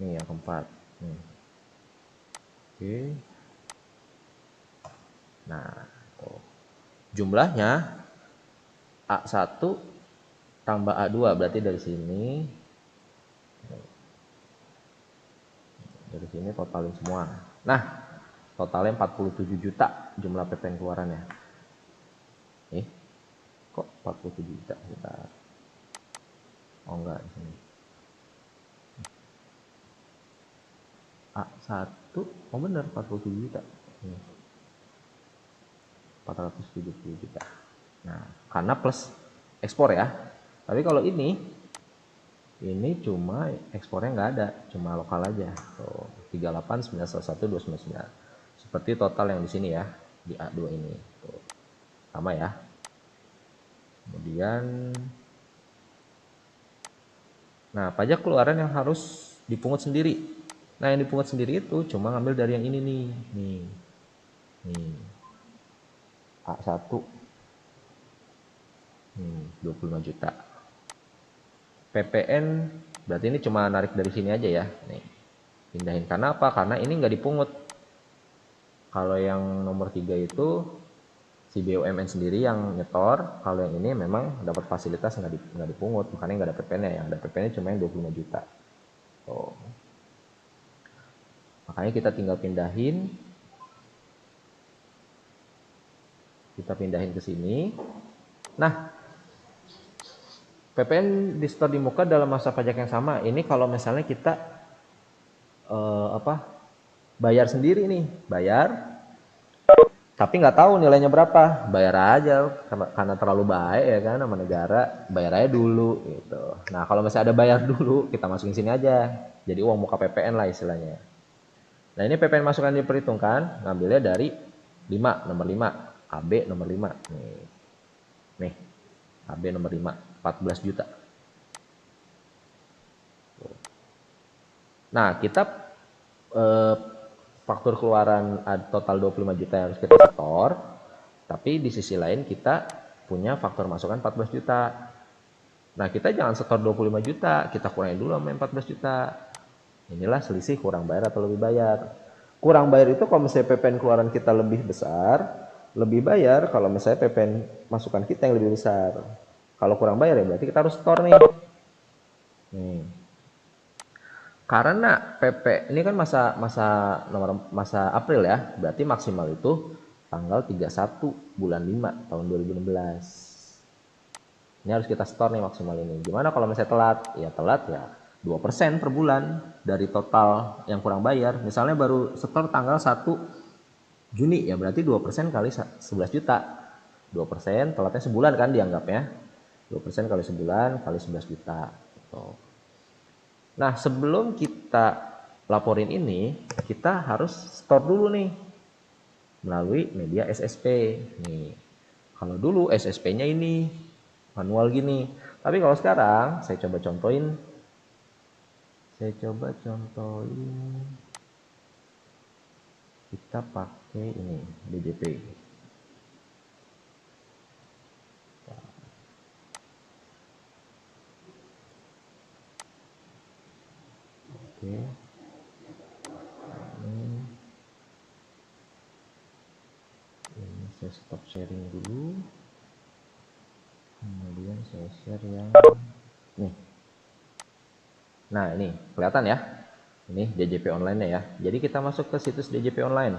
Nih yang keempat. Oke. Nah, tuh. Jumlahnya A1 tambah A2 berarti dari sini totalin semua. Nah, totalnya 47 juta jumlah PPN keluarannya. Kok 47 juta kita? Oh enggak, di sini. A1, oh bener 47 juta. 470 juta. Nah, karena plus ekspor ya. Tapi kalau ini cuma ekspornya nggak ada, cuma lokal aja. Tuh, 38 911 299. Seperti total yang di sini ya, di A2 ini. Tuh, sama ya. Kemudian nah, pajak keluaran yang harus dipungut sendiri. Nah, yang dipungut sendiri itu cuma ngambil dari yang ini nih. Nih. A1. 25 juta. PPN berarti ini cuma narik dari sini aja ya. Nih. Pindahin karena apa? Karena ini nggak dipungut. Kalau yang nomor 3 itu si BUMN sendiri yang nyetor, kalau yang ini memang dapat fasilitas nggak dipungut, makanya nggak ada PPN-nya. Yang ada PPN-nya cuma yang 25 juta. Oh. Makanya kita tinggal pindahin ke sini. Nah, PPN di store di muka dalam masa pajak yang sama. Ini kalau misalnya kita bayar sendiri nih, tapi nggak tahu nilainya berapa, bayar aja karena terlalu baik ya kan sama negara, bayar aja dulu gitu. Nah kalau masih ada bayar dulu, kita masukin sini aja, jadi uang muka PPN lah istilahnya. Nah ini PPN masukan diperhitungkan, ngambilnya dari nomor 5, AB nomor 5 nih AB nomor 5 14 juta. Nah kita eh, faktur keluaran total 25 juta yang harus kita setor, tapi di sisi lain kita punya faktur masukan 14 juta. Nah, kita jangan setor 25 juta, kita kurangin dulu sama 14 juta. Inilah selisih kurang bayar atau lebih bayar. Kurang bayar itu kalau misalnya PPN keluaran kita lebih besar, lebih bayar kalau misalnya PPN masukan kita yang lebih besar. Kalau kurang bayar ya berarti kita harus setor nih. Nih. Karena PP ini kan masa April ya, berarti maksimal itu tanggal 31 bulan 5 tahun 2016. Ini harus kita store nih maksimal ini. Gimana kalau misalnya telat? Ya telat ya 2% per bulan dari total yang kurang bayar. Misalnya baru setor tanggal 1 Juni ya berarti 2% kali 11 juta. 2% telatnya sebulan kan dianggapnya. 2% kali sebulan kali 11 juta. Gitu. Nah, sebelum kita laporin ini, kita harus store dulu nih melalui media SSP. Nih, kalau dulu SSP-nya ini manual gini. Tapi kalau sekarang saya coba contohin. Kita pakai ini DJP. Oke. Ini saya stop sharing dulu. Kemudian saya share yang nih. Nah, ini kelihatan ya. Ini DJP online-nya ya. Jadi kita masuk ke situs DJP online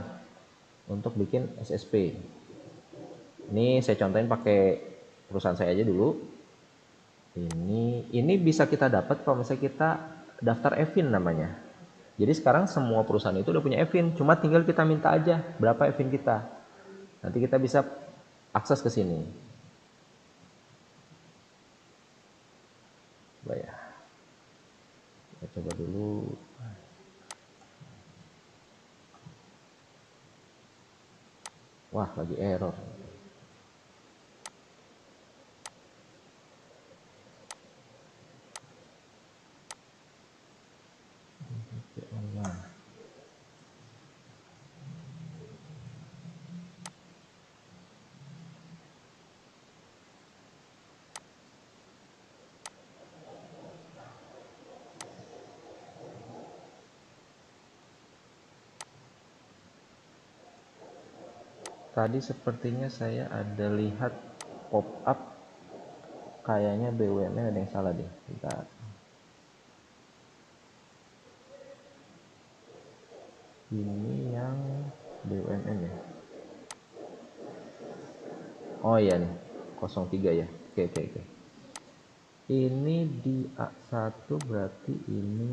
untuk bikin SSP. Ini saya contohin pakai perusahaan saya aja dulu. Ini bisa kita dapat kalau misalnya kita daftar Evin namanya. Jadi sekarang semua perusahaan itu udah punya Evin, cuma tinggal kita minta aja berapa Evin kita. Nanti kita bisa akses ke sini. Coba ya. Kita coba dulu. Wah, lagi error. tadi sepertinya saya ada lihat pop up, kayaknya BUMN ada yang salah deh. Bentar. Ini yang BUMN ya. Oh iya nih, 03 ya. Oke. Ini di A1 berarti ini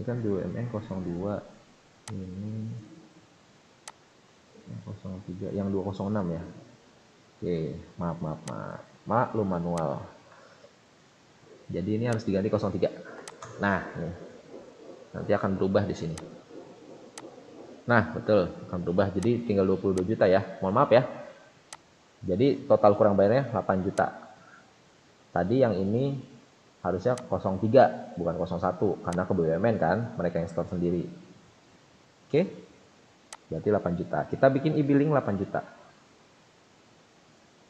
kan BUMN 02. Ini yang 03, yang 206 ya. Oke, maaf lu manual. Jadi ini harus diganti 03. Nah, nih. Nanti akan berubah di sini. Nah, betul, akan berubah. Jadi tinggal 22 juta ya. Mohon maaf ya. Jadi total kurang bayarnya 8 juta. Tadi yang ini harusnya 03, bukan 01. Karena ke BUMN kan, mereka yang store sendiri. Oke, berarti 8 juta. Kita bikin e-billing 8 juta.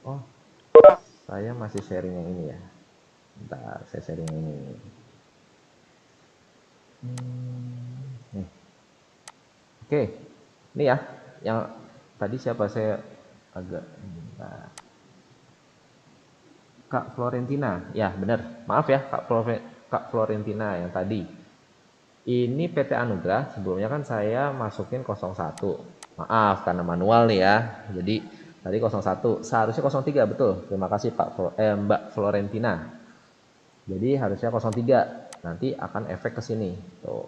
Oh, saya masih sharing yang ini ya. Bentar, saya sharing yang ini. Nih. Oke, ini ya. Yang tadi siapa saya agak... Bentar. Kak Florentina, ya benar. Maaf ya Kak Florentina yang tadi. Ini PT Anugrah, sebelumnya kan saya masukin 01. Maaf karena manual nih ya. Jadi tadi 01, seharusnya 03 betul. Terima kasih Mbak Florentina. Jadi harusnya 03. Nanti akan efek ke sini. Tuh.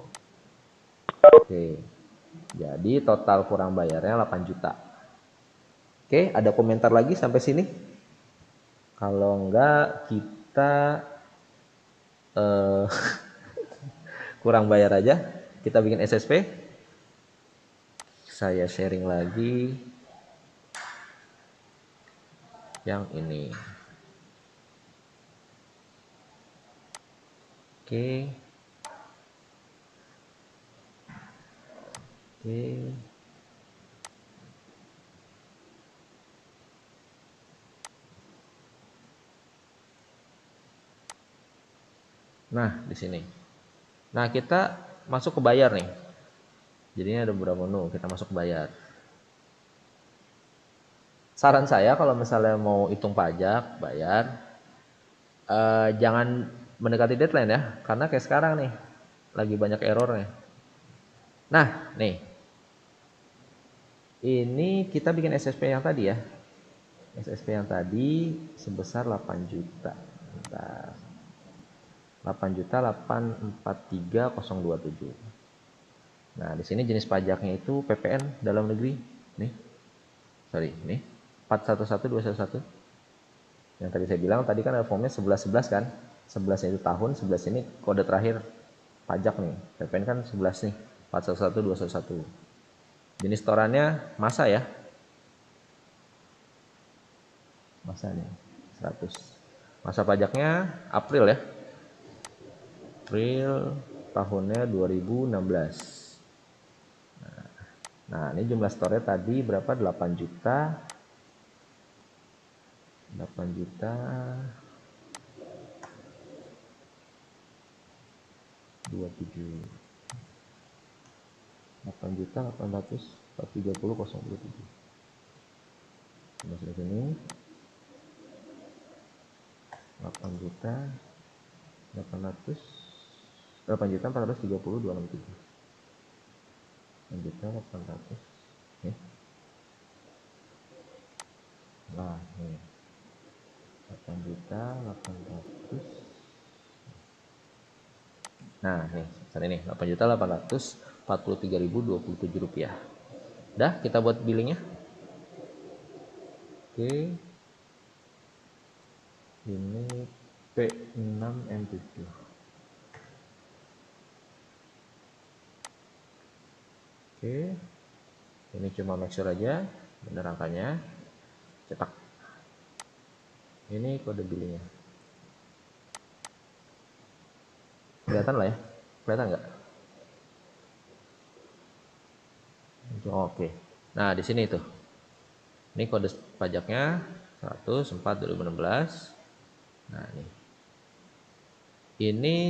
Oke. Jadi total kurang bayarnya 8 juta. Oke, ada komentar lagi sampai sini? Kalau enggak kita kurang bayar aja, kita bikin SSP. Saya sharing lagi yang ini. Oke. Nah, di sini. Nah, kita masuk ke bayar nih. Jadi ini ada beberapa menu, kita masuk ke bayar. Saran saya kalau misalnya mau hitung pajak, bayar, jangan mendekati deadline ya, karena kayak sekarang nih, lagi banyak errornya. Nah, nih, ini kita bikin SSP yang tadi ya. SSP yang tadi sebesar 8 juta. Bentar. 8.843.027. Nah, di sini jenis pajaknya itu PPN dalam negeri. Nih. Sorry, nih. 411211. Yang tadi saya bilang tadi kan ada formnya 1111 kan? 11 itu tahun, 11 ini kode terakhir pajak nih. PPN kan 11 nih. 411211. Jenis setorannya masa ya. Masa nih. 100. Masa pajaknya April ya. April tahunnya 2016. Nah, ini jumlah store tadi berapa? 8 juta. 8 juta 27. 8 juta 830.027. Masuk sini. 8 juta 800 8 juta 430.267. 8 juta 800 nih. Nah, nih. 8 juta 800. Nah, nih, saat ini 8 juta 843.027 rupiah. Udah, kita buat billingnya. Oke. Ini P6M7. Oke. Ini cuma make sure aja bener angkanya. Cetak. Ini kode billingnya. Kelihatan lah ya? Kelihatan nggak? Oke. Nah, di sini tuh. Ini kode pajaknya 104/2016. Nah, ini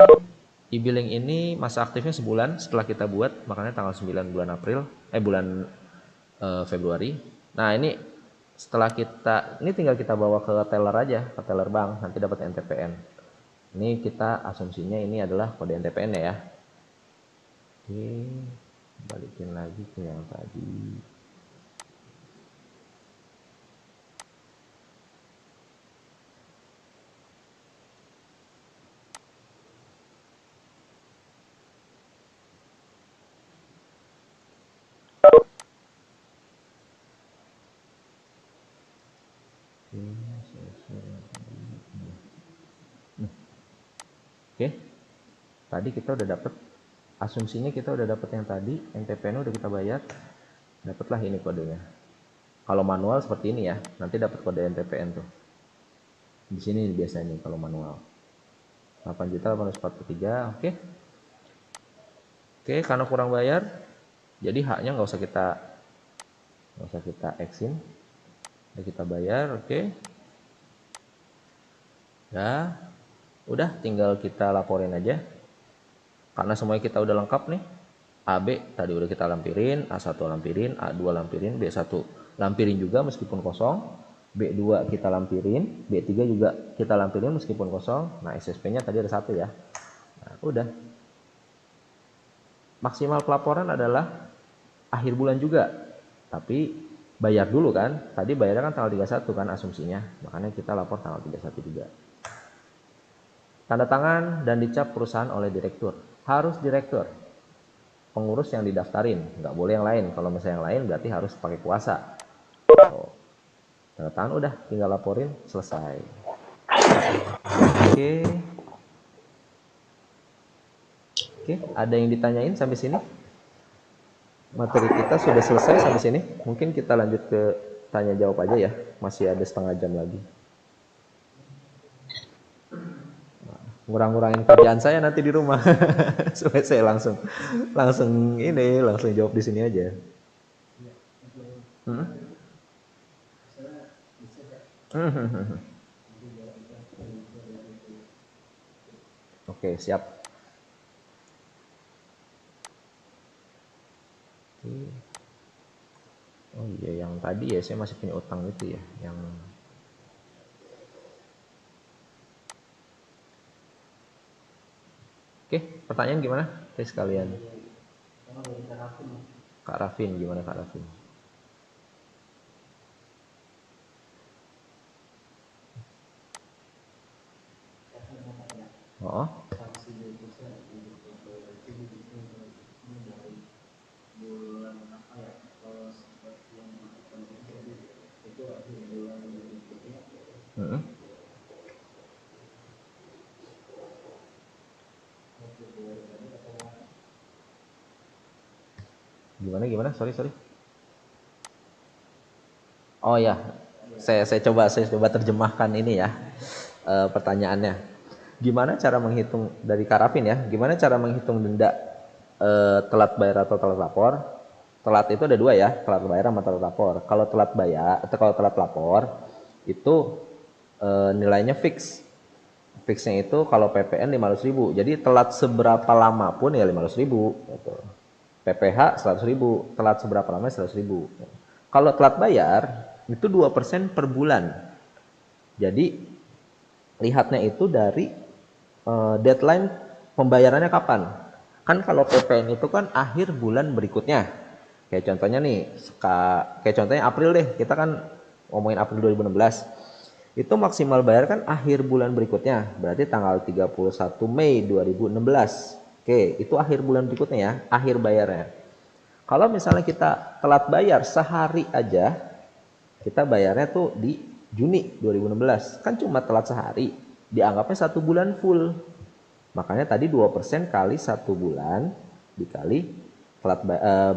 e-billing ini masa aktifnya sebulan setelah kita buat, makanya tanggal 9 bulan April, bulan Februari. Nah ini setelah ini tinggal kita bawa ke teller aja, ke teller bank, nanti dapat NTPN. Ini kita asumsinya ini adalah kode NTPN ya. Oke, balikin lagi ke yang tadi. Oke, tadi kita udah dapet asumsinya, kita udah dapet yang tadi NTPN udah kita bayar, dapatlah ini kodenya. Kalau manual seperti ini ya, nanti dapat kode NTPN tuh di sini biasanya kalau manual 8.843. Oke, karena kurang bayar jadi haknya nggak usah kita exin, kita bayar. Oke ya, udah tinggal kita laporin aja karena semuanya kita udah lengkap nih. AB tadi udah kita lampirin, A1 lampirin, A2 lampirin, B1 lampirin juga meskipun kosong, B2 kita lampirin, B3 juga kita lampirin meskipun kosong. Nah SSP nya tadi ada 1 ya. Nah, udah. Maksimal pelaporan adalah akhir bulan juga, tapi bayar dulu kan, tadi bayarnya kan tanggal 31 kan asumsinya, makanya kita lapor tanggal 31 juga. Tanda tangan dan dicap perusahaan oleh direktur, harus direktur, pengurus yang didaftarin, nggak boleh yang lain. Kalau misalnya yang lain berarti harus pakai kuasa. Tanda tangan udah, tinggal laporin, selesai. Oke, ada yang ditanyain sampai sini? Materi kita sudah selesai sampai sini. Mungkin kita lanjut ke tanya jawab aja ya. Masih ada setengah jam lagi. Ngurang-ngurangin kerjaan saya nanti di rumah. Supaya saya langsung jawab di sini aja. Oke, siap. Oh iya, yang tadi ya saya masih punya utang itu ya, yang oke, pertanyaan gimana? Tes sekalian. Kak Rafin, gimana Kak Rafin? Oh. Gimana? Sorry. Oh ya, saya coba terjemahkan ini ya, pertanyaannya. Gimana cara menghitung dari Karafin ya? Gimana cara menghitung denda telat bayar atau telat lapor? Telat itu ada 2 ya, telat bayar sama telat lapor. Kalau telat bayar atau kalau telat lapor itu nilainya fix. Fixnya itu kalau PPN 500.000. Jadi telat seberapa lama pun ya 500.000 gitu. PPH 100.000, telat seberapa lama 100.000. Kalau telat bayar itu 2% per bulan. Jadi lihatnya itu dari deadline pembayarannya kapan. Kan kalau PPN itu kan akhir bulan berikutnya. Kayak contohnya nih, kayak contohnya April deh, kita kan ngomongin April 2016. Itu maksimal bayar kan akhir bulan berikutnya, berarti tanggal 31 Mei 2016. Oke, itu akhir bulan berikutnya ya, akhir bayarnya. Kalau misalnya kita telat bayar sehari aja, kita bayarnya tuh di Juni 2016. Kan cuma telat sehari, dianggapnya 1 bulan full. Makanya tadi 2% kali 1 bulan dikali telat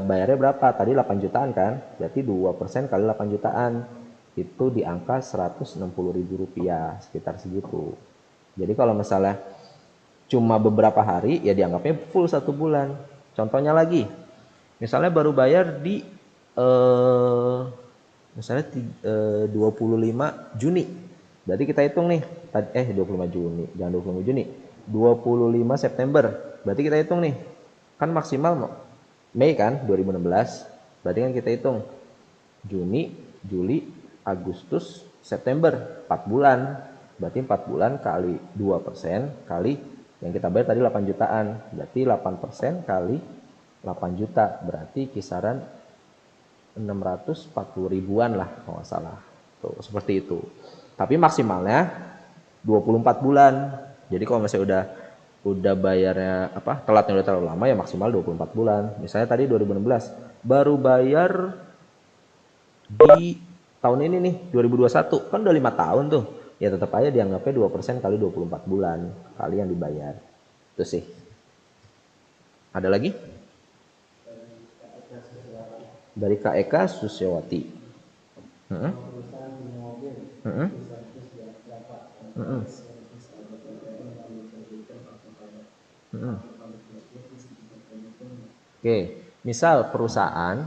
bayarnya berapa? Tadi 8 jutaan kan? Berarti 2% kali 8 jutaan. Itu di angka Rp160.000, sekitar segitu. Jadi kalau misalnya cuma beberapa hari ya dianggapnya full 1 bulan. Contohnya lagi, misalnya baru bayar di misalnya 25 Juni. Berarti kita hitung nih, 25 Juni, jangan 25 Juni, 25 September. Berarti kita hitung nih, kan maksimal Mei kan 2016. Berarti kan kita hitung Juni, Juli, Agustus, September, 4 bulan. Berarti 4 bulan kali 2% kali yang kita bayar tadi 8 jutaan. Berarti 8% kali 8 juta. Berarti kisaran 640 ribuan lah kalau nggak salah. Tuh, seperti itu. Tapi maksimalnya 24 bulan. Jadi kalau misalnya udah bayarnya telatnya udah terlalu lama ya maksimal 24 bulan. Misalnya tadi 2016 baru bayar di tahun ini nih 2021 kan udah 5 tahun tuh. Ya tetap aja dianggapnya 2% kali 24 bulan kali yang dibayar. Itu sih. Ada lagi? Dari Kak Eka Susiawati. Hmm? Hmm? Hmm? Hmm? Oke, misal perusahaan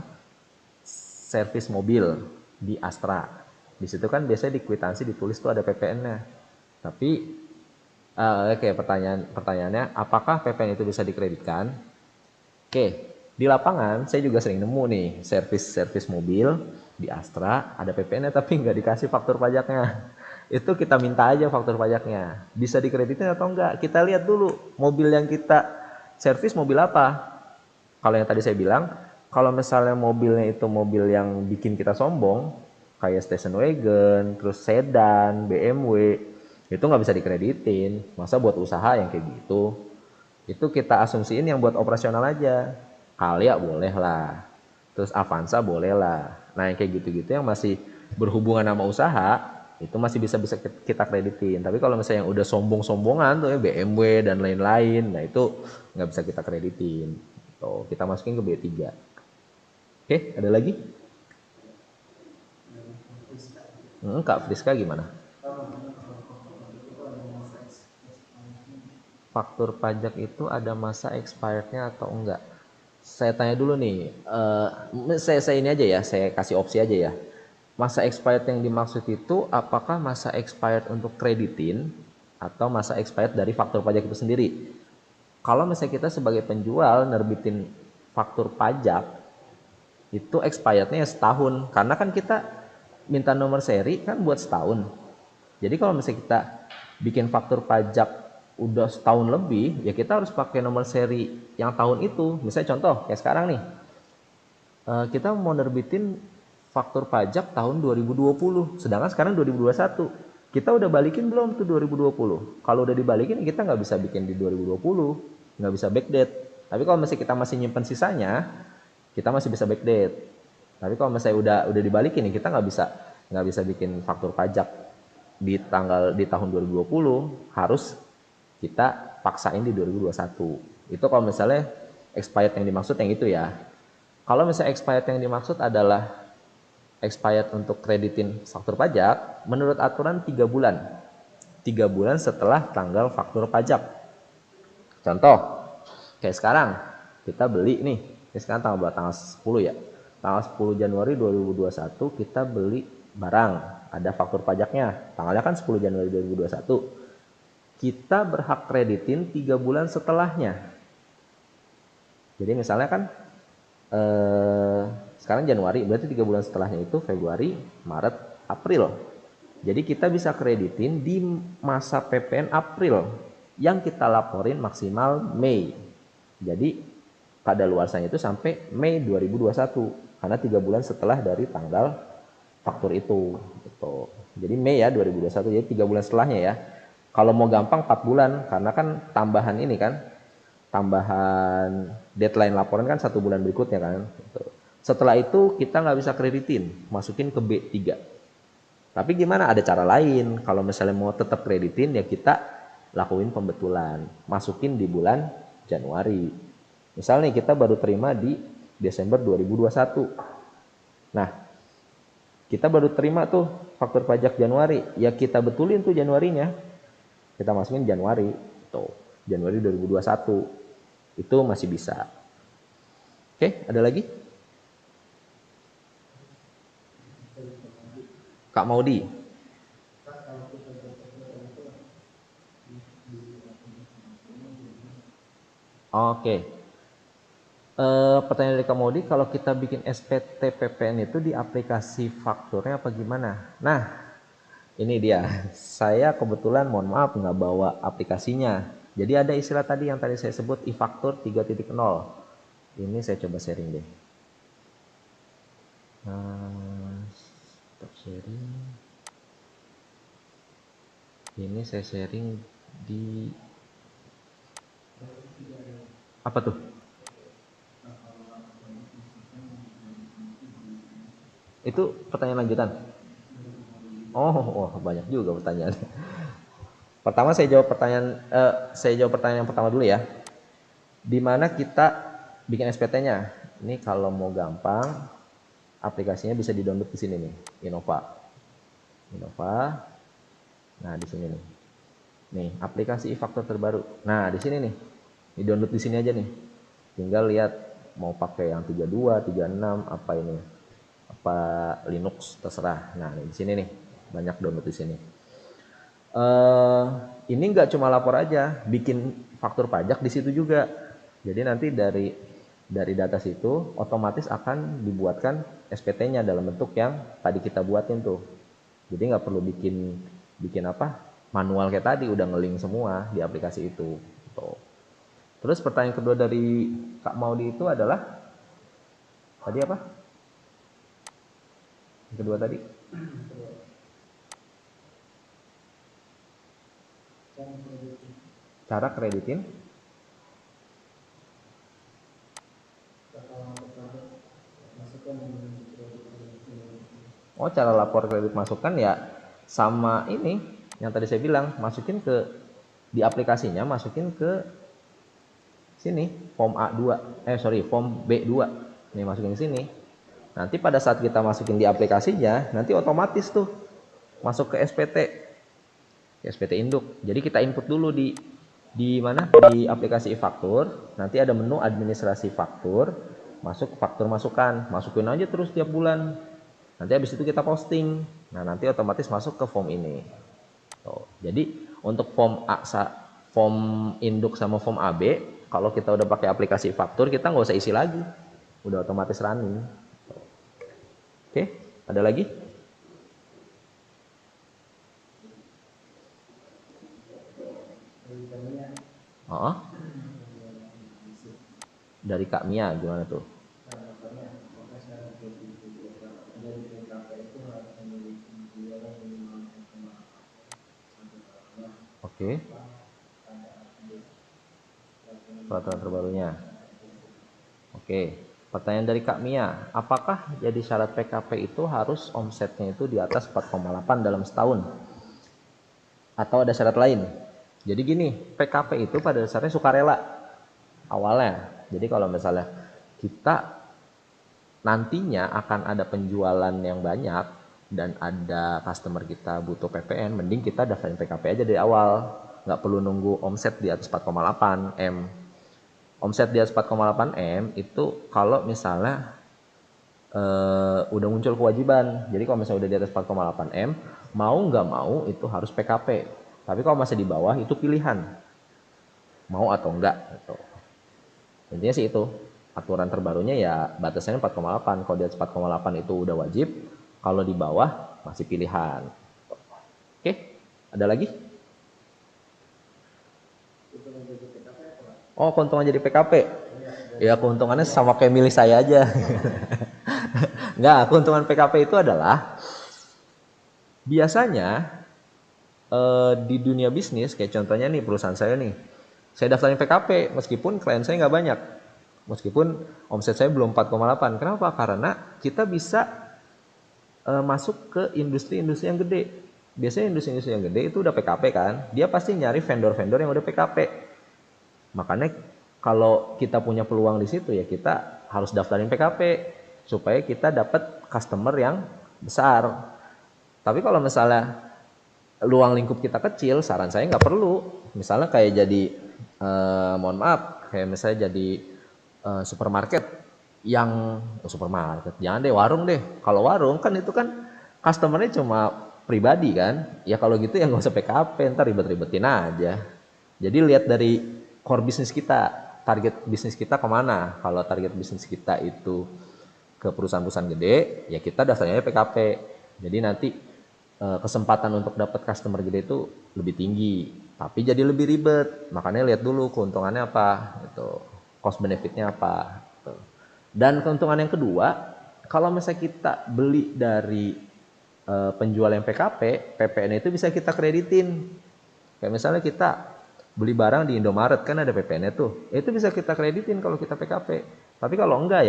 servis mobil di Astra. Di situ kan biasanya di kwitansi ditulis tuh ada PPN-nya. Tapi oke, pertanyaannya apakah PPN itu bisa dikreditkan? Oke, di lapangan saya juga sering nemu nih servis mobil di Astra ada PPN-nya tapi nggak dikasih faktur pajaknya. Itu kita minta aja faktur pajaknya. Bisa dikreditin atau enggak? Kita lihat dulu mobil yang kita servis mobil apa. Kalau yang tadi saya bilang, kalau misalnya mobilnya itu mobil yang bikin kita sombong, kayak station wagon, terus sedan, BMW, itu nggak bisa dikreditin. Masa buat usaha yang kayak gitu? Itu kita asumsiin yang buat operasional aja. Kalia boleh lah. Terus Avanza boleh lah. Nah yang kayak gitu-gitu yang masih berhubungan sama usaha, itu masih bisa kita kreditin. Tapi kalau misalnya yang udah sombong-sombongan tuh ya BMW dan lain-lain, nah itu nggak bisa kita kreditin. Tuh, kita masukin ke B3. Oke, ada lagi? Kak Friska gimana? Faktur pajak itu ada masa expirednya atau enggak? Saya tanya dulu nih, saya ini aja ya, saya kasih opsi aja ya. Masa expired yang dimaksud itu apakah masa expired untuk kreditin atau masa expired dari faktur pajak itu sendiri? Kalau misalnya kita sebagai penjual nerbitin faktur pajak, itu expirednya setahun. Karena kan kita minta nomor seri kan buat setahun. Jadi kalau misalnya kita bikin faktur pajak udah setahun lebih, ya kita harus pakai nomor seri yang tahun itu. Misalnya contoh, kayak sekarang nih, kita mau nerbitin faktur pajak tahun 2020, sedangkan sekarang 2021. Kita udah balikin belum tuh 2020? Kalau udah dibalikin, kita nggak bisa bikin di 2020, nggak bisa backdate. Tapi kalau misalnya kita masih nyimpen sisanya, kita masih bisa backdate. Tapi kalau misalnya udah dibalikin, kita nggak bisa bikin faktur pajak di tahun 2020, harus kita paksain di 2021. Itu kalau misalnya expired yang dimaksud yang itu ya. Kalau misalnya expired yang dimaksud adalah expired untuk kreditin faktur pajak, menurut aturan 3 bulan. 3 bulan setelah tanggal faktur pajak. Contoh, kayak sekarang kita beli nih, ini sekarang tanggal 10 ya. Tanggal 10 Januari 2021 kita beli barang, ada faktur pajaknya. Tanggalnya kan 10 Januari 2021. Kita berhak kreditin 3 bulan setelahnya. Jadi misalnya kan sekarang Januari, berarti 3 bulan setelahnya itu Februari, Maret, April. Jadi kita bisa kreditin di masa PPN April yang kita laporin maksimal Mei. Jadi kadaluarsanya itu sampai Mei 2021 karena 3 bulan setelah dari tanggal faktur itu. Gitu. Jadi Mei ya 2021, jadi 3 bulan setelahnya ya. Kalau mau gampang 4 bulan karena kan tambahan ini kan, tambahan deadline laporan kan 1 bulan berikutnya kan. Setelah itu kita nggak bisa kreditin, masukin ke B3. Tapi gimana? Ada cara lain. Kalau misalnya mau tetap kreditin ya kita lakuin pembetulan, masukin di bulan Januari. Misalnya kita baru terima di Desember 2021. Nah, kita baru terima tuh faktur pajak Januari, ya kita betulin tuh Januarinya. Kita masukin Januari, tuh Januari 2021. Itu masih bisa. Oke, ada lagi? Kak Maudi. Oke. Pertanyaan dari Kamodi, kalau kita bikin SPT PPN itu di aplikasi fakturnya apa gimana? Nah, ini dia. Saya kebetulan mohon maaf nggak bawa aplikasinya. Jadi ada istilah tadi yang tadi saya sebut e-faktur 3.0. Ini saya coba sharing deh. Stop sharing. Ini saya sharing di apa tuh? Itu pertanyaan lanjutan. Oh, banyak juga pertanyaan. Pertama saya jawab pertanyaan yang pertama dulu ya. Di mana kita bikin SPT-nya? Ini kalau mau gampang, aplikasinya bisa di-download di sini nih, Innova. Nah, di sini nih. Nih, aplikasi e-faktur terbaru. Nah, di sini nih. Di-download di sini aja nih. Tinggal lihat mau pakai yang 32, 36 apa ini. Apa Linux terserah. Nah, di sini nih. Banyak download di sini. Ini nggak cuma lapor aja, bikin faktur pajak di situ juga. Jadi nanti dari data situ otomatis akan dibuatkan SPT-nya dalam bentuk yang tadi kita buatin tuh. Jadi nggak perlu bikin apa manual kayak tadi, udah ngeling semua di aplikasi itu. Tuh. Terus pertanyaan kedua dari Kak Maudi itu adalah tadi apa? Yang kedua tadi? Cara kreditin? Oh, cara lapor kredit masukan ya sama ini yang tadi saya bilang, masukin ke di aplikasinya, masukin ke sini form form B2. Nih masukin ke sini. Nanti pada saat kita masukin di aplikasinya, nanti otomatis tuh masuk ke SPT. Ke SPT induk. Jadi kita input dulu di mana? Di aplikasi e-faktur, nanti ada menu administrasi faktur, masuk faktur masukan, masukin aja terus tiap bulan. Nanti habis itu kita posting. Nah, nanti otomatis masuk ke form ini. Tuh. Jadi untuk form induk sama form AB, kalau kita udah pakai aplikasi faktur, kita nggak usah isi lagi. Udah otomatis running. Oke, ada lagi? Oh, dari Kak Mia gimana tuh? Oke, peraturan terbarunya. Oke, pertanyaan dari Kak Mia, apakah jadi syarat PKP itu harus omsetnya itu di atas 4,8 dalam setahun? Atau ada syarat lain? Jadi gini, PKP itu pada dasarnya sukarela awalnya. Jadi kalau misalnya kita nantinya akan ada penjualan yang banyak dan ada customer kita butuh PPN, mending kita daftarin PKP aja dari awal. Nggak perlu nunggu omset di atas 4,8 M. Omset di atas 4,8 M itu kalau misalnya udah muncul kewajiban. Jadi kalau misalnya udah di atas 4,8 M, mau nggak mau itu harus PKP. Tapi kalau masih di bawah itu pilihan, mau atau enggak. Gitu. Intinya sih itu. Aturan terbarunya ya batasannya 4,8. Kalau di atas 4,8 itu udah wajib, kalau di bawah masih pilihan. Oke, ada lagi? Oh, keuntungan jadi PKP. Ya keuntungannya sama kayak milih saya aja. Enggak, keuntungan PKP itu adalah biasanya di dunia bisnis, kayak contohnya nih perusahaan saya nih, saya daftarin PKP meskipun klien saya nggak banyak, meskipun omset saya belum 4,8. Kenapa? Karena kita bisa masuk ke industri-industri yang gede. Biasanya industri-industri yang gede itu udah PKP kan, dia pasti nyari vendor-vendor yang udah PKP. Makanya kalau kita punya peluang di situ ya kita harus daftarin PKP supaya kita dapat customer yang besar. Tapi kalau misalnya luang lingkup kita kecil, saran saya nggak perlu. Misalnya kayak jadi, mohon maaf, kayak misalnya jadi supermarket yang supermarket, jangan deh warung deh. Kalau warung kan itu kan customernya cuma pribadi kan, ya kalau gitu ya nggak usah PKP, ntar ribet-ribetin aja. Jadi lihat dari core bisnis kita. target bisnis kita kemana. Kalau target bisnis kita itu ke perusahaan-perusahaan gede, ya kita dasarnya PKP. Jadi nanti kesempatan untuk dapat customer gede itu lebih tinggi, tapi jadi lebih ribet. Makanya lihat dulu keuntungannya apa, gitu. Cost benefitnya apa. Gitu. Dan keuntungan yang kedua, kalau misalnya kita beli dari penjual yang PKP, PPN itu bisa kita kreditin. Kayak misalnya kita beli barang di Indomaret kan ada PPN-nya tuh, itu bisa kita kreditin kalau kita PKP. Tapi kalau enggak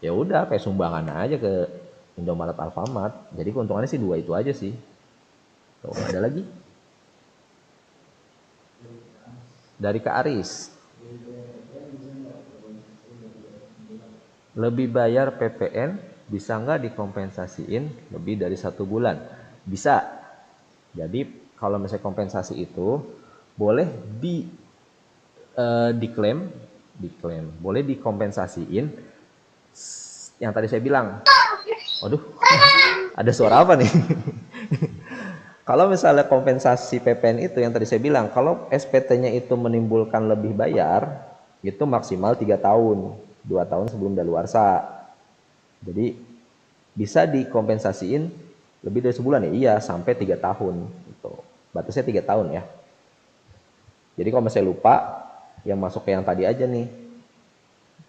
ya udah kayak sumbangan aja ke Indomaret, Alfamart. Jadi keuntungannya sih dua itu aja sih. Tuh, ada lagi dari Kak Aris. Lebih bayar PPN bisa nggak dikompensasiin lebih dari 1 bulan? Bisa. Jadi kalau misalnya kompensasi itu boleh diklaim, boleh dikompensasiin yang tadi saya bilang. Waduh, ada suara apa nih? Kalau misalnya kompensasi PPN itu yang tadi saya bilang, kalau SPT-nya itu menimbulkan lebih bayar, itu maksimal 3 tahun, 2 tahun sebelum daluarsa. Jadi bisa dikompensasiin lebih dari sebulan ya, iya sampai 3 tahun. Gitu. Batasnya 3 tahun ya. Jadi kalau misalnya lupa, yang masuk ke yang tadi aja nih,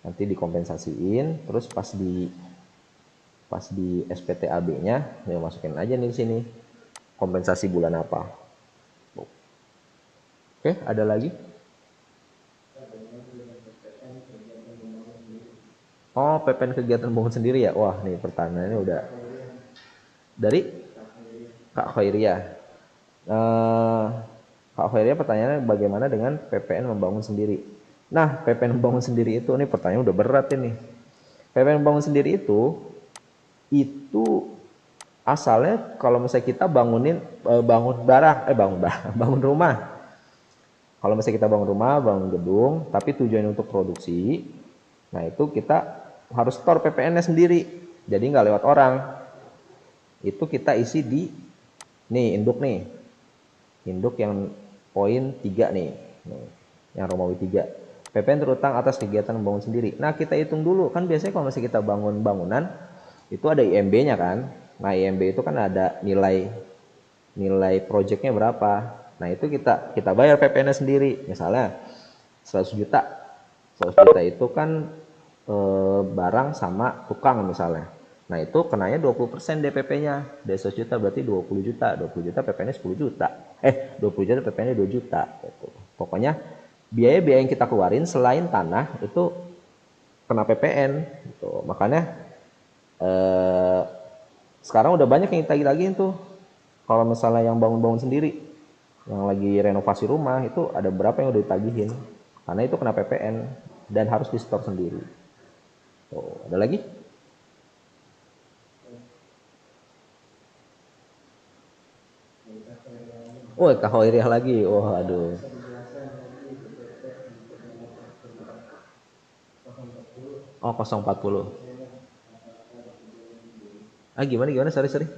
nanti dikompensasiin, terus pas di SPT AB-nya, ya masukin aja nih di sini kompensasi bulan apa. Oke, ada lagi? Oh, PPN kegiatan bangun sendiri ya? Wah, nih pertanyaannya udah dari Kak Khairia. Kak Khairia pertanyaannya bagaimana dengan PPN membangun sendiri? Nah, PPN membangun sendiri itu, nih pertanyaan udah berat ini. PPN membangun sendiri itu asalnya kalau misalnya kita bangun rumah. Kalau misalnya kita bangun rumah, bangun gedung, tapi tujuan untuk produksi, nah itu kita harus store PPN-nya sendiri. Jadi nggak lewat orang. Itu kita isi di induk nih. Induk yang poin 3 nih. Yang Romawi 3. PPN terutang atas kegiatan membangun sendiri. Nah, kita hitung dulu. Kan biasanya kalau misalnya kita bangun bangunan, itu ada IMB-nya kan. Nah, IMB itu kan ada nilai proyeknya berapa. Nah, itu kita bayar PPN-nya sendiri. Misalnya 100 juta. 100 juta itu kan barang sama tukang misalnya. Nah, itu kenanya 20% DPP-nya. Dari 100 juta berarti 20 juta. 20 juta PPN-nya 10 juta. 20 juta PPN-nya 2 juta. Gitu. Pokoknya biaya-biaya yang kita keluarin selain tanah itu kena PPN. Gitu. Makanya sekarang udah banyak yang ditagih-tagihin tuh. Kalau misalnya yang bangun-bangun sendiri, yang lagi renovasi rumah, itu ada berapa yang udah ditagihin. Karena itu kena PPN dan harus di-store sendiri. Tuh, ada lagi? Oh, Kak Hoiriah lagi. Oh, aduh. Oh, 040. Gimana? Sorry.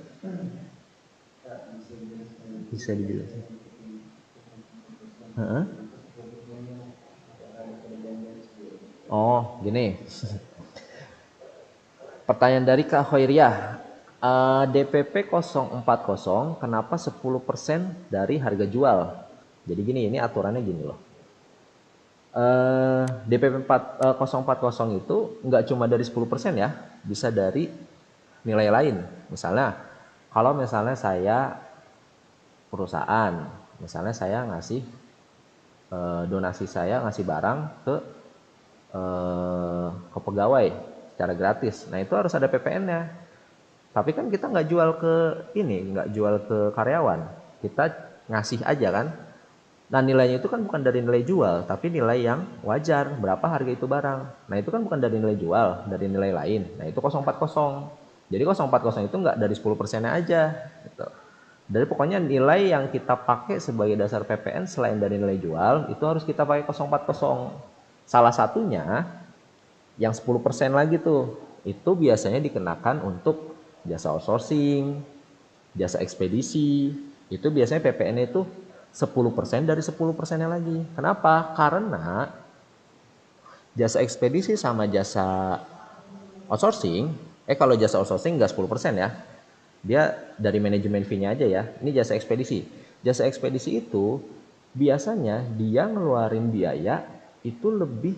Bisa dijelasin. Heeh. Oh, gini. Pertanyaan dari Kak Hoiriah. DPP 040 kenapa 10% dari harga jual? Jadi gini, ini aturannya gini loh. DPP 040 itu nggak cuma dari 10% ya, bisa dari nilai lain. Misalnya, kalau misalnya saya perusahaan, misalnya saya ngasih donasi, saya ngasih barang ke pegawai secara gratis. Nah, itu harus ada PPN-nya. Tapi kan kita nggak jual ke karyawan. Kita ngasih aja kan. Nah, nilainya itu kan bukan dari nilai jual, tapi nilai yang wajar, berapa harga itu barang. Nah, itu kan bukan dari nilai jual, dari nilai lain. Nah, itu 040. Jadi 040 itu nggak dari 10%-nya aja. Gitu. Dari pokoknya nilai yang kita pakai sebagai dasar PPN selain dari nilai jual, itu harus kita pakai 040. Salah satunya, yang 10% lagi tuh, itu biasanya dikenakan untuk jasa outsourcing, jasa ekspedisi, itu biasanya PPN itu 10% dari 10%-nya lagi. Kenapa? Karena Jasa ekspedisi sama jasa outsourcing, kalau jasa outsourcing nggak 10% ya. Dia dari manajemen fee-nya aja ya. Ini jasa ekspedisi. Jasa ekspedisi itu biasanya dia ngeluarin biaya itu lebih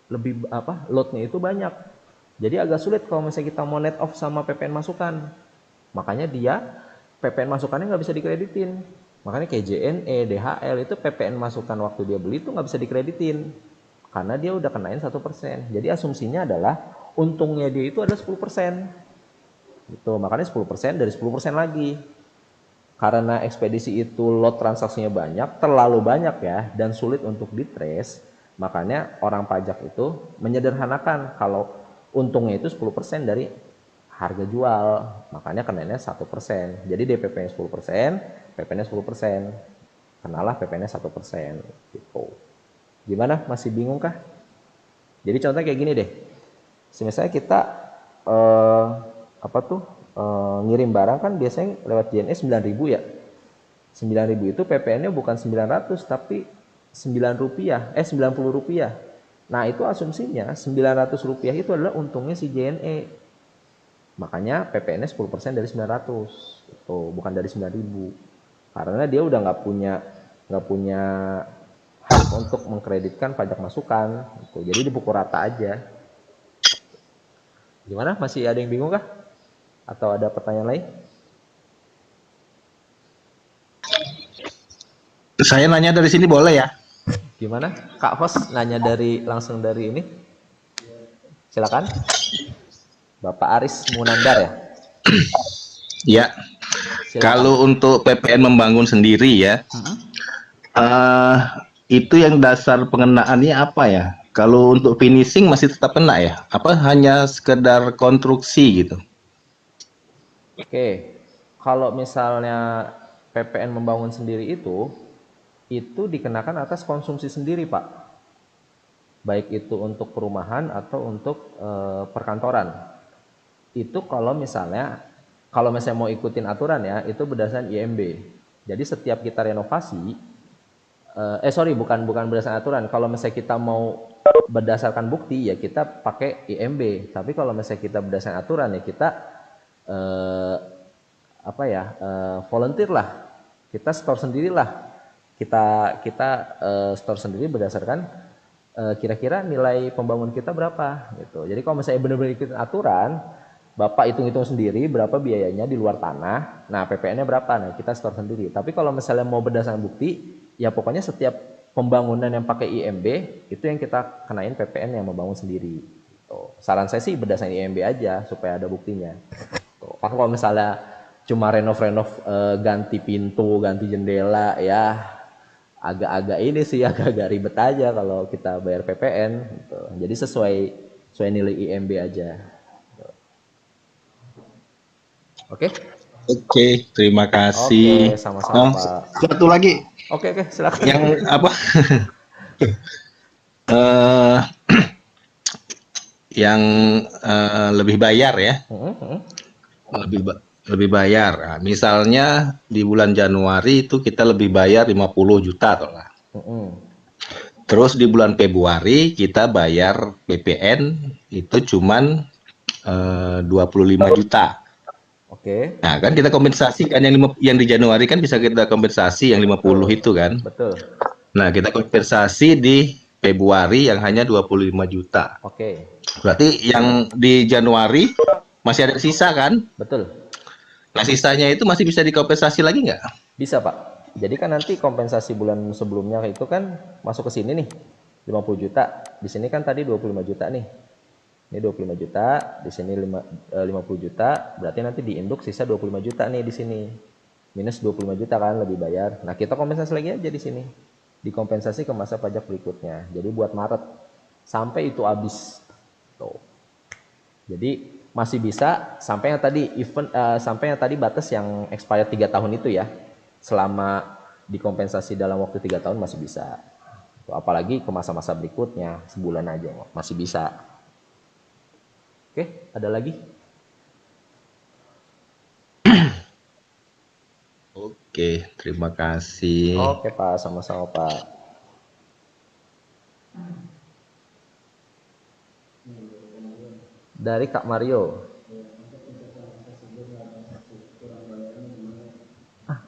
lebih apa? Load-nya itu banyak. Jadi agak sulit kalau misalnya kita mau net off sama PPN masukan. Makanya dia PPN masukannya nggak bisa dikreditin. Makanya kayak JNE, DHL itu PPN masukan waktu dia beli itu nggak bisa dikreditin. Karena dia udah kenain 1%. Jadi asumsinya adalah untungnya dia itu adalah 10%. Gitu. Makanya 10% dari 10% lagi. Karena ekspedisi itu lot transaksinya banyak, terlalu banyak ya, dan sulit untuk ditrace, makanya orang pajak itu menyederhanakan kalau untungnya itu 10% dari harga jual, makanya kenainya 1%. Jadi DPP-nya 10%, PP-nya 10%. Kenalah PP-nya 1%. Gitu. Gimana? Masih bingung kah? Jadi contohnya kayak gini deh. Misalnya kita apa tuh ngirim barang kan biasanya lewat JNE 9.000 ya. 9.000 itu PPN-nya bukan 900 tapi 9 rupiah, 90 rupiah. Nah itu asumsinya 900 rupiah itu adalah untungnya si JNE. Makanya PPN-nya 10% dari 900. Itu bukan dari 9.000. Karena dia udah nggak punya hak untuk mengkreditkan pajak masukan. Gitu. Jadi dipukul rata aja. Gimana? Masih ada yang bingung kah? Atau ada pertanyaan lain? Saya nanya dari sini boleh ya? Gimana? Kak Host nanya langsung dari ini. Silakan. Bapak Aris Munandar ya? Ya. Silakan. Kalau untuk PPN membangun sendiri ya, uh, itu yang dasar pengenaannya apa ya? Kalau untuk finishing masih tetap kena ya? Apa hanya sekedar konstruksi gitu? Oke, kalau misalnya PPN membangun sendiri itu dikenakan atas konsumsi sendiri Pak. Baik itu untuk perumahan atau untuk perkantoran. Itu kalau misalnya mau ikutin aturan ya, itu berdasarkan IMB. Jadi setiap kita renovasi, sorry bukan berdasarkan aturan. Kalau misalnya kita mau berdasarkan bukti ya kita pakai IMB. Tapi kalau misalnya kita berdasarkan aturan ya kita eh, apa ya volunteer lah, kita store sendirilah, kita kita store sendiri berdasarkan kira-kira nilai pembangun kita berapa gitu. Jadi kalau misalnya benar-benar ikutin aturan, Bapak hitung-hitung sendiri berapa biayanya di luar tanah, nah PPN-nya berapa, nah kita store sendiri. Tapi kalau misalnya mau berdasarkan bukti, ya pokoknya setiap pembangunan yang pakai IMB itu yang kita kenain PPN yang membangun sendiri. Gitu. Saran saya sih berdasarkan IMB aja supaya ada buktinya. Kan kalau misalnya cuma renov-renov ganti pintu, ganti jendela ya agak-agak ini sih agak-agak ribet aja kalau kita bayar PPN gitu. Jadi sesuai nilai IMB aja. Oke? Oke, terima Oke, kasih. sama-sama Oh, Pak. satu lagi Oke, silakan. yang apa? eh yang lebih bayar ya, lebih lebih bayar. Nah, misalnya di bulan Januari itu kita lebih bayar 50 juta atau lah. Terus di bulan Februari kita bayar PPN itu cuman 25 juta. Oke, Nah, kan kita kompensasi kan yang di Januari kan bisa kita kompensasi yang 50 betul. itu kan. Betul. Nah, kita kompensasi di Februari yang hanya 25 juta. Oke. Berarti yang di Januari masih ada sisa kan? Betul. Nah, sisanya itu masih bisa dikompensasi lagi nggak? Bisa, Pak. Jadi kan nanti kompensasi bulan sebelumnya itu kan masuk ke sini nih. 50 juta. Di sini kan tadi 25 juta nih. Ini 25 juta, di sini 50 juta, berarti nanti diinduk sisa 25 juta nih di sini. Minus 25 juta kan lebih bayar. Nah, kita kompensasi lagi aja di sini. Dikompensasi ke masa pajak berikutnya. Jadi buat Maret sampai itu habis. Tuh. Jadi masih bisa sampai yang tadi batas yang expired 3 tahun itu ya. Selama dikompensasi dalam waktu 3 tahun masih bisa. Apalagi ke masa-masa berikutnya sebulan aja masih bisa. Oke, ada lagi? Oke, terima kasih. Oke Pak, sama-sama Pak. Dari Kak Mario.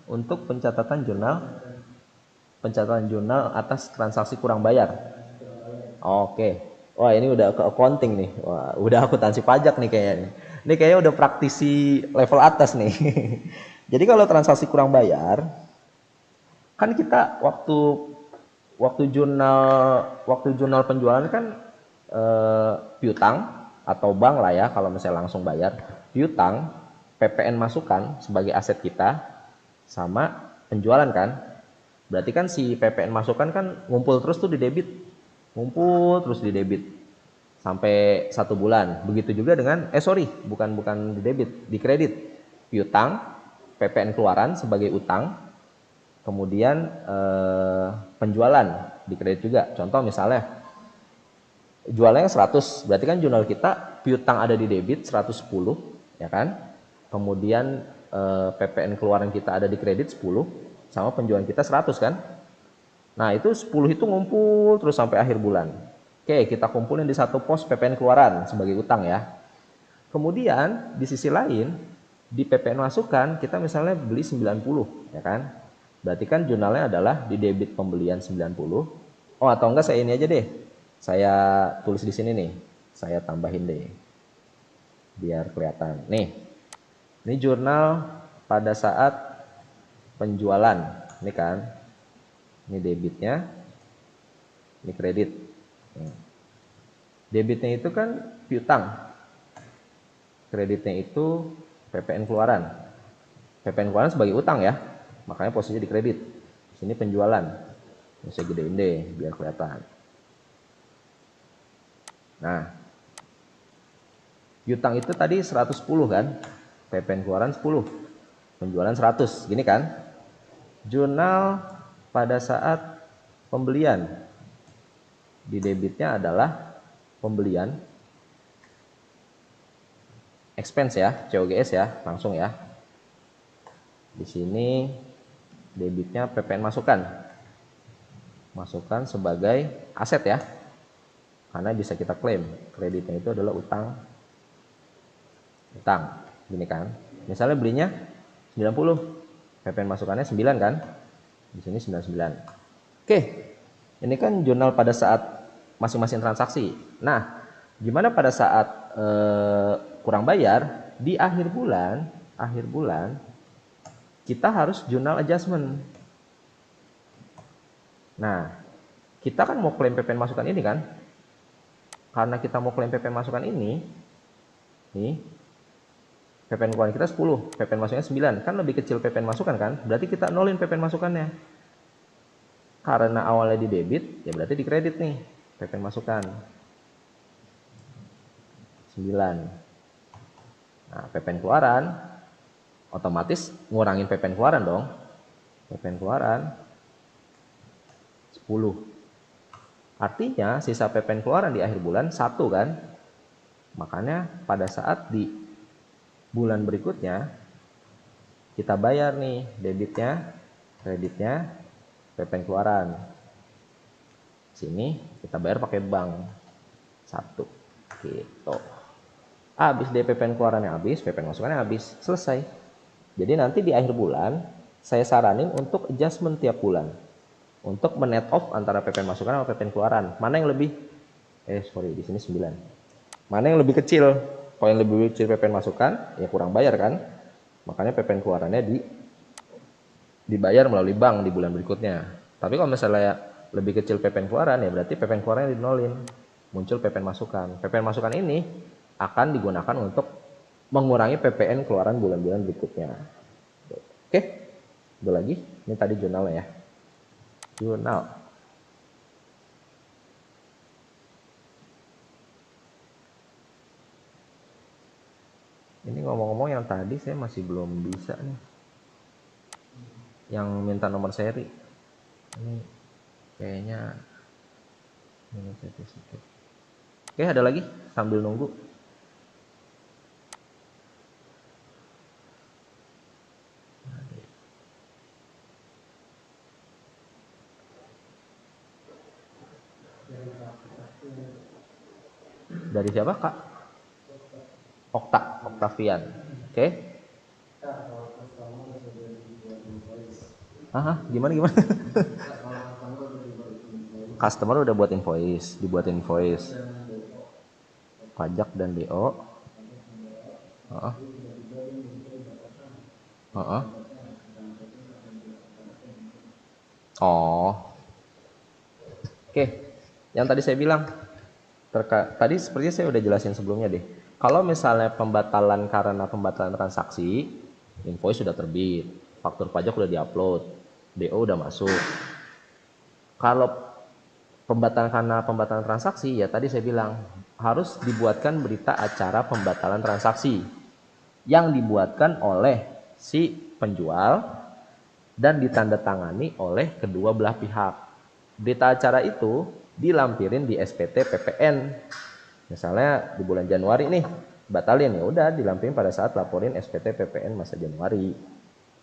Untuk pencatatan jurnal atas transaksi kurang bayar. Oke. Wah, ini udah ke accounting nih. Wah, udah akuntansi pajak nih kayaknya. Ini kayaknya udah praktisi level atas nih. Jadi kalau transaksi kurang bayar, kan kita waktu jurnal penjualan kan piutang atau bank lah ya kalau misalnya langsung bayar. Piutang, PPN masukan sebagai aset kita sama penjualan kan. Berarti kan si PPN masukan kan ngumpul terus tuh di debit. Ngumpul terus di debit sampai 1 bulan. Begitu juga dengan bukan di debit, di kredit. Piutang, PPN keluaran sebagai utang, kemudian penjualan di kredit juga. Contoh misalnya jualnya 100, berarti kan jurnal kita piutang ada di debit 110, ya kan? Kemudian PPN keluaran kita ada di kredit 10, sama penjualan kita 100 kan? Nah, itu 10 itu ngumpul terus sampai akhir bulan. Oke, kita kumpulin di satu pos PPN keluaran sebagai utang ya. Kemudian di sisi lain, di PPN masukan kita misalnya beli 90, ya kan? Berarti kan jurnalnya adalah di debit pembelian 90. Oh, atau enggak saya ini aja deh. Saya tulis di sini nih. Saya tambahin deh. Biar kelihatan. Nih. Ini jurnal pada saat penjualan. Ini kan. Ini debitnya. Ini kredit. Debitnya itu kan piutang. Kreditnya itu PPN keluaran. PPN keluaran sebagai utang ya. Makanya posisinya di kredit. Sini penjualan. Ini saya gedein deh biar kelihatan. Nah, piutang itu tadi 110 kan? PPN keluaran 10. Penjualan 100. Gini kan? Jurnal pada saat pembelian. Di debitnya adalah pembelian. Expense ya, COGS ya, langsung ya. Di sini debitnya PPN masukan. Masukan sebagai aset ya. Karena bisa kita klaim. Kreditnya itu adalah utang. Gini kan. Misalnya belinya 90. PPN masukannya 9 kan? Di sini 99. Oke. Ini kan jurnal pada saat masing-masing transaksi. Nah, gimana pada saat kurang bayar di akhir bulan kita harus jurnal adjustment. Nah, kita kan mau klaim PPN masukan ini kan? Karena kita mau klaim PPN masukan ini, nih, PPN keluaran kita 10, PPN masukannya 9, kan lebih kecil PPN masukan kan? Berarti kita nolin PPN masukannya. Karena awalnya di debit, ya berarti di kredit nih, PPN masukan 9. Nah, PPN keluaran otomatis ngurangin PPN keluaran dong. PPN keluaran 10. Artinya sisa PPN keluaran di akhir bulan 1 kan. Makanya pada saat di bulan berikutnya kita bayar nih debitnya, kreditnya, PPN keluaran. Sini kita bayar pakai bank 1. Gitu. Habis PPN keluarannya habis, PPN masukannya habis, selesai. Jadi nanti di akhir bulan saya saranin untuk adjustment tiap bulan. Untuk men-net off antara PPN masukan sama PPN keluaran. Mana yang lebih di sini 9. Mana yang lebih kecil? Kalau yang lebih kecil PPN masukan, ya kurang bayar kan? Makanya PPN keluarannya dibayar melalui bank di bulan berikutnya. Tapi kalau misalnya lebih kecil PPN keluaran, ya berarti PPN keluarannya dinolin. Muncul PPN masukan. PPN masukan ini akan digunakan untuk mengurangi PPN keluaran bulan-bulan berikutnya. Oke, ada lagi. Ini tadi jurnalnya ya. Jurnal. Ini ngomong-ngomong yang tadi saya masih belum bisa nih. Yang minta nomor seri. Ini kayaknya minum sertifikat. Oke, ada lagi sambil nunggu. Dari siapa, Kak? Octavian. Oke. Gimana? Customer udah buat invoice, dibuat invoice. Pajak dan DO. Heeh. Heeh. Oh. Oke. Yang tadi saya bilang tadi sepertinya saya udah jelasin sebelumnya deh. Kalau misalnya pembatalan karena pembatalan transaksi, invoice sudah terbit, faktur pajak udah diupload, DO udah masuk. Kalau pembatalan karena pembatalan transaksi, ya tadi saya bilang harus dibuatkan berita acara pembatalan transaksi yang dibuatkan oleh si penjual dan ditandatangani oleh kedua belah pihak. Berita acara itu dilampirin di SPT PPN. Misalnya di bulan Januari nih batalin, ya udah dilampirin pada saat laporin SPT PPN masa Januari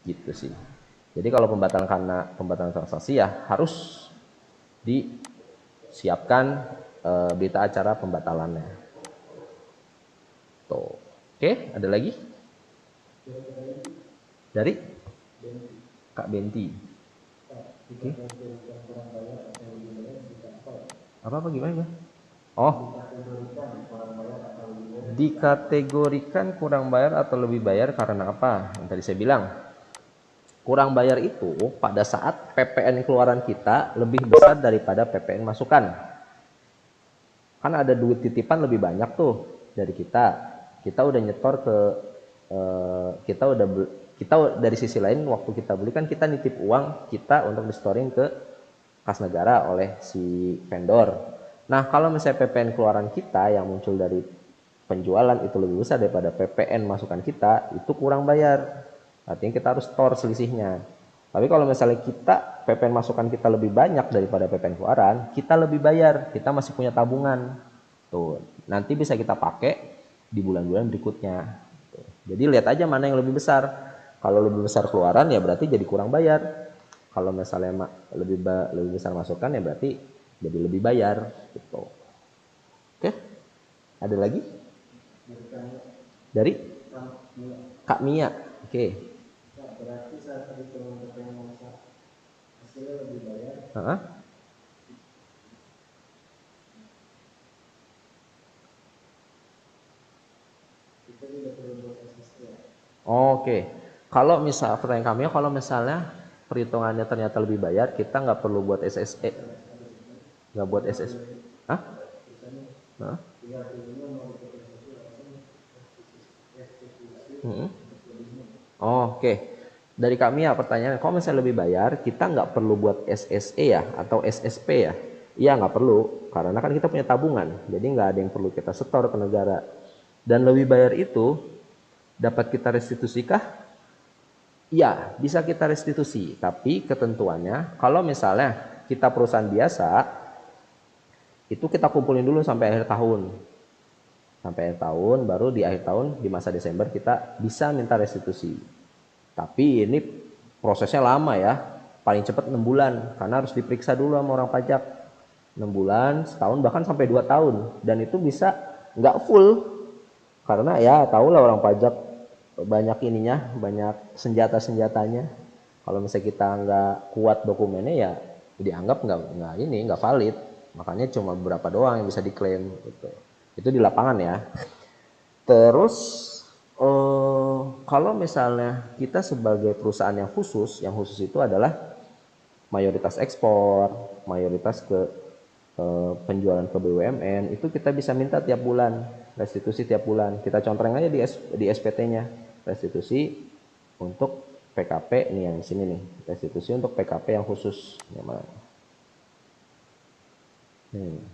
gitu sih. Jadi kalau pembatalan karena pembatalan transaksi ya harus disiapkan berita acara pembatalannya. Tuh. Oke, ada lagi? Dari Kak Benti. Oke. Apa gimana? Oh, dikategorikan kurang bayar atau lebih bayar karena apa? Yang tadi saya bilang, kurang bayar itu pada saat PPN keluaran kita lebih besar daripada PPN masukan. Kan ada duit titipan lebih banyak tuh dari kita. Kita udah nyetor ke kita dari sisi lain waktu kita beli kan kita nitip uang kita untuk di-storing ke kas negara oleh si vendor. Nah, kalau misalnya PPN keluaran kita yang muncul dari penjualan itu lebih besar daripada PPN masukan kita, itu kurang bayar. Artinya kita harus store selisihnya. Tapi kalau misalnya kita PPN masukan kita lebih banyak daripada PPN keluaran, kita lebih bayar, kita masih punya tabungan. Tuh, nanti bisa kita pakai di bulan-bulan berikutnya. Tuh. Jadi lihat aja mana yang lebih besar. Kalau lebih besar keluaran ya berarti jadi kurang bayar. Kalau misalnya lebih besar masukan ya berarti jadi lebih bayar gitu. Oke? Ada lagi? Dari Kak Mia. Oke. Berarti saat perhitungan PPN masak hasilnya lebih bayar. Oke. Kalau misal pertanyaan kami, kalau misalnya perhitungannya ternyata lebih bayar, kita nggak perlu buat SSE, nggak buat SSE. Hah? Hah? Oke. Dari kami ya pertanyaan, kalau misalnya lebih bayar, kita nggak perlu buat SSE ya atau SSP ya? Iya nggak perlu, karena kan kita punya tabungan, jadi nggak ada yang perlu kita setor ke negara. Dan lebih bayar itu dapat kita restitusikah? Iya, bisa kita restitusi, tapi ketentuannya kalau misalnya kita perusahaan biasa, itu kita kumpulin dulu sampai akhir tahun. Sampai akhir tahun, baru di akhir tahun, di masa Desember kita bisa minta restitusi. Tapi ini prosesnya lama ya, paling cepat 6 bulan, karena harus diperiksa dulu sama orang pajak. 6 bulan, setahun, bahkan sampai 2 tahun. Dan itu bisa nggak full, karena ya tahulah orang pajak banyak ininya, banyak senjata-senjatanya. Kalau misalnya kita nggak kuat dokumennya ya dianggap nggak valid. Makanya cuma beberapa doang yang bisa diklaim gitu. Itu di lapangan ya. Terus kalau misalnya kita sebagai perusahaan yang khusus itu adalah mayoritas ekspor, mayoritas ke penjualan ke BUMN, itu kita bisa minta tiap bulan restitusi tiap bulan. Kita contreng aja di SPT-nya restitusi untuk PKP nih yang di sini nih, restitusi untuk PKP yang khusus.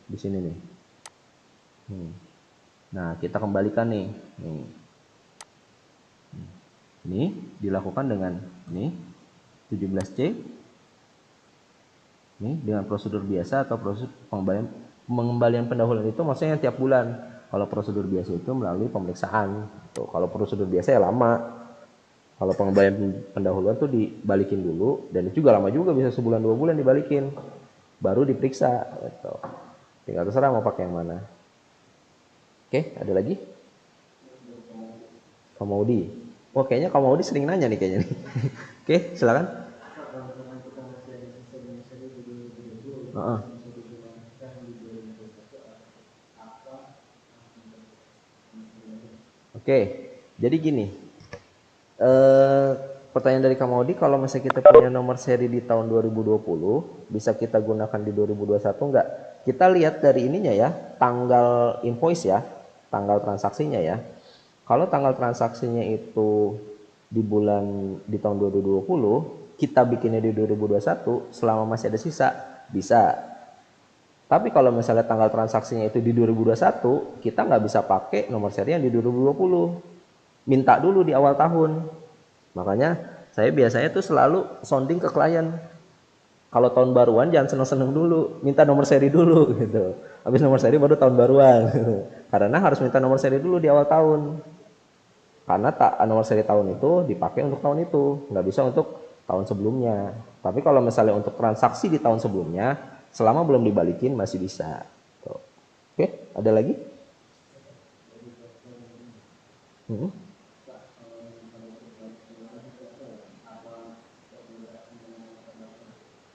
Di sini nih. Nah, kita kembalikan nih. Ini dilakukan dengan ini 17C. Ini dengan prosedur biasa atau prosedur pengembalian pendahuluan itu maksudnya tiap bulan. Kalau prosedur biasa itu melalui pemeriksaan. Tuh, kalau prosedur biasa ya lama. Kalau pengembalian pendahuluan tuh dibalikin dulu, dan itu juga lama juga, bisa sebulan 2 bulan dibalikin. Baru diperiksa gitu. Tinggal terserah mau pakai yang mana. Oke, ada lagi? Kamaudi. Oh, kayaknya Kamaudi sering nanya nih kayaknya nih. Oke, silakan. Heeh. Oke, jadi gini. Eh, Pertanyaan dari Kamaudi, kalau misalnya kita punya nomor seri di tahun 2020, bisa kita gunakan di 2021 enggak? Kita lihat dari ininya ya, tanggal invoice ya, tanggal transaksinya ya. Kalau tanggal transaksinya itu di tahun 2020, kita bikinnya di 2021, selama masih ada sisa, bisa. Tapi kalau misalnya tanggal transaksinya itu di 2021, kita nggak bisa pakai nomor seri yang di 2020. Minta dulu di awal tahun. Makanya saya biasanya tuh selalu sounding ke klien. Kalau tahun baruan jangan seneng-seneng dulu, minta nomor seri dulu gitu. Habis nomor seri baru tahun baruan. Karena harus minta nomor seri dulu di awal tahun. Karena nomor seri tahun itu dipakai untuk tahun itu, nggak bisa untuk tahun sebelumnya. Tapi kalau misalnya untuk transaksi di tahun sebelumnya, selama belum dibalikin masih bisa. Tuh. Oke, ada lagi? Hmm.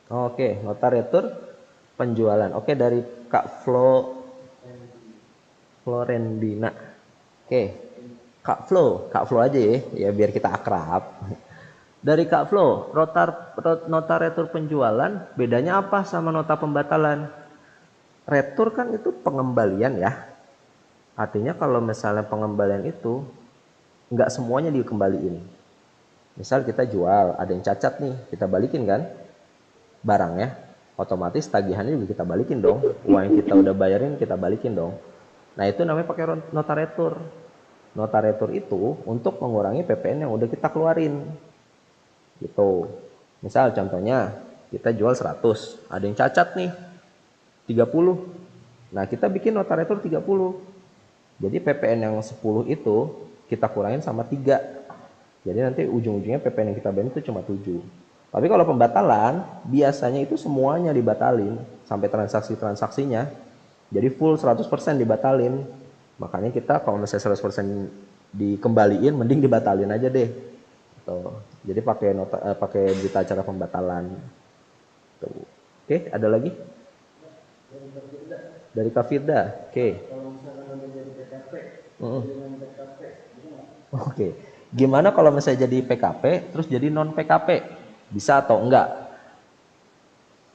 Oke, nota retur penjualan. Oke, dari Kak Florendina. Oke, Kak Flo aja ya biar kita akrab. Dari Kak Flo, nota retur penjualan bedanya apa sama nota pembatalan? Retur kan itu pengembalian ya. Artinya kalau misalnya pengembalian itu nggak semuanya dikembaliin. Misal kita jual, ada yang cacat nih, kita balikin kan barangnya, otomatis tagihannya juga kita balikin dong. Uang yang kita udah bayarin kita balikin dong. Nah itu namanya pakai nota retur. Nota retur itu untuk mengurangi PPN yang udah kita keluarin. Gitu. Misal contohnya kita jual 100, ada yang cacat nih 30. Nah, kita bikin nota retur 30. Jadi PPN yang 10 itu kita kurangin sama 3. Jadi nanti ujung-ujungnya PPN yang kita bayar itu cuma 7. Tapi kalau pembatalan, biasanya itu semuanya dibatalin sampai transaksi-transaksinya. Jadi full 100% dibatalin. Makanya kita kalau misalnya 100% dikembaliin, mending dibatalin aja deh. Tuh. Jadi pakai berita acara pembatalan. Tuh. Oke, ada lagi? Dari Kak Firda. Oke. Oke. Gimana kalau misalnya jadi PKP terus jadi non PKP? Bisa atau enggak?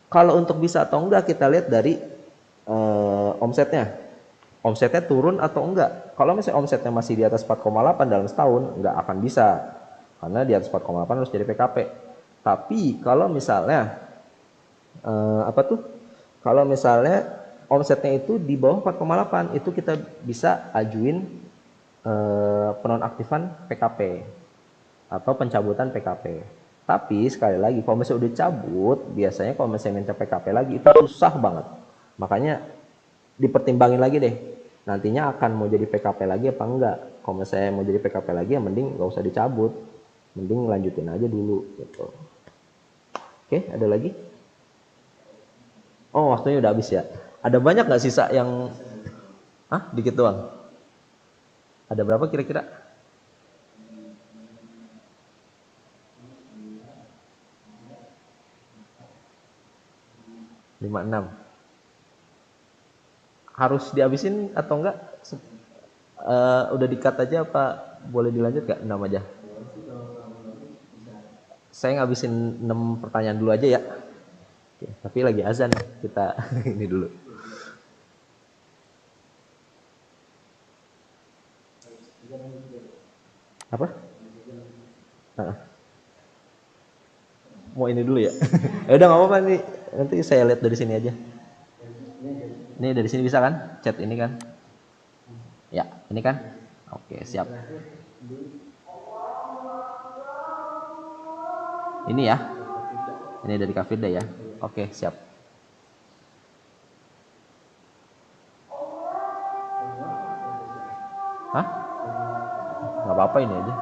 Kalau untuk bisa atau enggak kita lihat dari omsetnya. Omsetnya turun atau enggak? Kalau misalnya omsetnya masih di atas 4,8 dalam setahun, enggak akan bisa. Karena di atas 4,8 harus jadi PKP. Tapi kalau misalnya apa tuh? Kalau misalnya omsetnya itu di bawah 4,8, itu kita bisa ajuin penonaktifan PKP atau pencabutan PKP. Tapi sekali lagi kalau misalnya udah cabut, biasanya kalau misalnya minta PKP lagi itu susah banget. Makanya dipertimbangin lagi deh. Nantinya akan mau jadi PKP lagi apa enggak. Kalau misalnya mau jadi PKP lagi ya mending nggak usah dicabut. Mending lanjutin aja dulu gitu. Oke, ada lagi? Oh, waktunya udah habis ya. Ada banyak nggak sisa yang dikit doang. Ada berapa kira-kira? 56. Harus dihabisin atau enggak? Udah di-cut aja apa boleh dilanjut gak? 6 aja. Saya ngabisin 6 pertanyaan dulu aja ya. Oke, tapi lagi azan kita ini dulu. Apa? Mau ini dulu ya? Ya udah nggak apa-apa nih. Nanti saya lihat dari sini aja. Ini dari sini bisa kan? Chat ini kan? Ya, ini kan? Oke, siap. Ini ya. Ini dari Kak Firda ya. Oke, siap. Hah? Nggak apa-apa ini aja.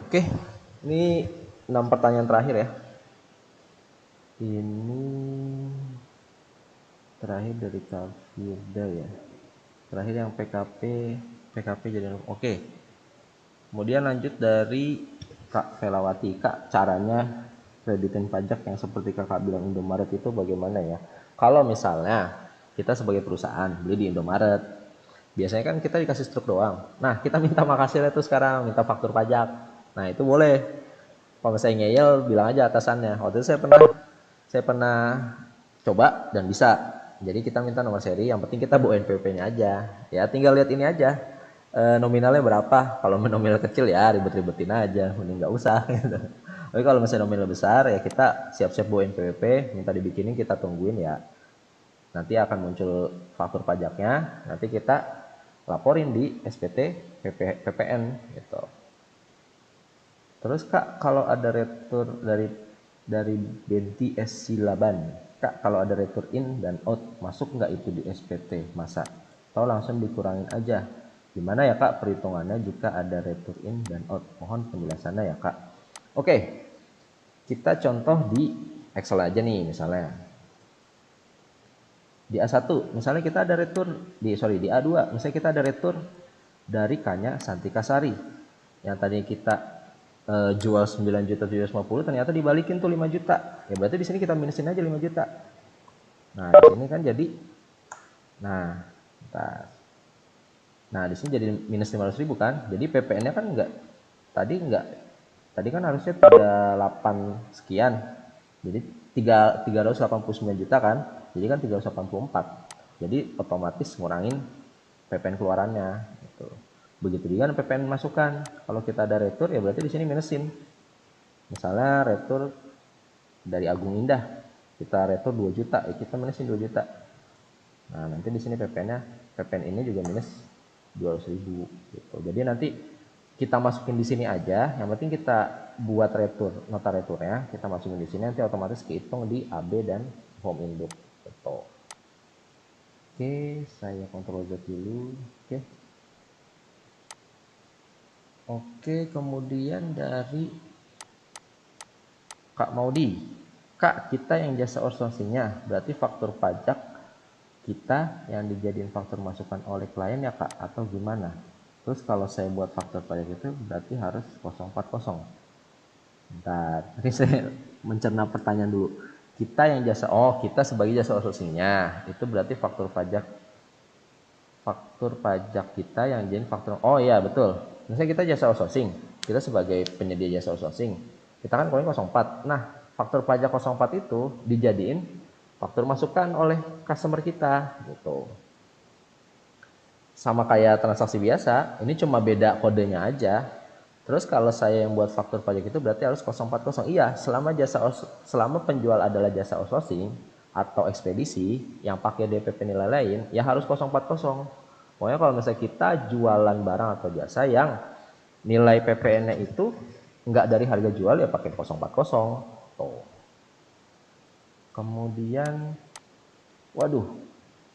Oke, ini 6 pertanyaan terakhir ya. Ini terakhir dari Kak Firda ya. Terakhir yang PKP jadi oke. Kemudian lanjut dari Kak Velawati. Kak, caranya kreditin pajak yang seperti Kakak bilang Indomaret itu bagaimana ya? Kalau misalnya kita sebagai perusahaan beli di Indomaret, biasanya kan kita dikasih struk doang. Nah, kita minta makasihnya tuh sekarang, minta faktur pajak. Nah, itu boleh. Kalau misalnya ngeyel, bilang aja atasannya. Waktu itu saya pernah coba dan bisa. Jadi kita minta nomor seri, yang penting kita bawa NPWP-nya aja. Ya tinggal lihat ini aja, nominalnya berapa. Kalau nominal kecil ya ribet-ribetin aja, mending nggak usah. Gitu. Tapi kalau misalnya nominal besar ya kita siap-siap bawa NPWP, minta dibikinin, kita tungguin ya. Nanti akan muncul faktur pajaknya, nanti kita laporin di SPT PPN gitu. Terus Kak, kalau ada retur dari Benti S. Silaban, Kak, kalau ada retur in dan out, masuk nggak itu di SPT masa? Atau langsung dikurangin aja? Gimana ya Kak perhitungannya jika ada retur in dan out? Mohon penjelasannya ya Kak. Oke, kita contoh di Excel aja nih misalnya. Di A1, misalnya kita ada retur, di A2, misalnya kita ada retur dari Kanya Santika Sari. Yang tadi kita jual 9.750.000, ternyata dibalikin tuh 5 juta. Ya berarti di sini kita minusin aja 5 juta. Nah, di sini kan jadi Nah, di sini jadi minus 500.000 kan? Jadi PPN-nya kan tadi kan harusnya 38 sekian. Jadi 389 juta kan? Jadi kan 384. Jadi otomatis ngurangin PPN keluarannya gitu. Begitu juga PPN masukan. Kalau kita ada retur ya berarti di sini minusin. Misalnya retur dari Agung Indah, kita retur 2 juta, ya kita minusin 2 juta. Nah, nanti di sini PPN ini juga minus 200.000 gitu. Jadi nanti kita masukin di sini aja, yang penting kita buat retur, nota returnya, kita masukin di sini, nanti otomatis kehitung di AB dan home induk gitu. Oke, saya kontrol Z dulu. Oke, kemudian dari Kak Maudi. Kak, kita yang jasa outsourcingnya, berarti faktur pajak kita yang dijadiin faktur masukan oleh klien ya Kak, atau gimana? Terus kalau saya buat faktur pajak itu berarti harus 040. Bentar, ini saya mencerna pertanyaan dulu. Kita yang kita sebagai jasa outsourcingnya, itu berarti faktur pajak kita yang jadi faktur. Oh iya betul. Misalnya kita jasa outsourcing, kita sebagai penyedia jasa outsourcing, kita kan koin 04. Nah, faktur pajak 04 itu dijadiin faktur masukan oleh customer kita gitu. Sama kayak transaksi biasa, ini cuma beda kodenya aja. Terus kalau saya yang buat faktur pajak itu berarti harus 040. Iya, selama penjual adalah jasa outsourcing atau ekspedisi yang pakai DPP nilai lain, ya harus 040. Pokoknya kalau misalnya kita jualan barang atau jasa yang nilai PPN-nya itu nggak dari harga jual, ya pakai 040. Tuh. Kemudian,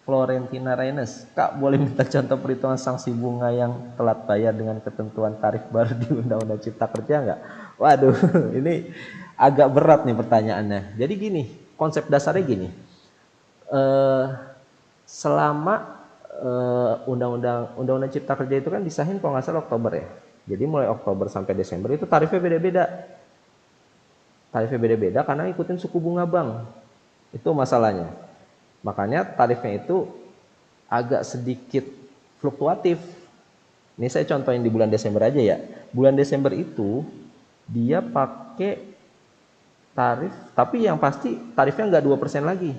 Florentina Reines, Kak boleh minta contoh perhitungan sanksi bunga yang telat bayar dengan ketentuan tarif baru di Undang-Undang Cipta Kerja nggak? Waduh, ini agak berat nih pertanyaannya. Jadi gini, konsep dasarnya gini, selama Undang-Undang Cipta Kerja itu kan disahin kalau nggak salah Oktober ya. Jadi mulai Oktober sampai Desember itu tarifnya beda-beda. Tarifnya beda-beda karena ikutin suku bunga bank. Itu masalahnya. Makanya tarifnya itu agak sedikit fluktuatif. Ini saya contohin di bulan Desember aja ya. Bulan Desember itu dia pakai tarif, tapi yang pasti tarifnya nggak 2% lagi.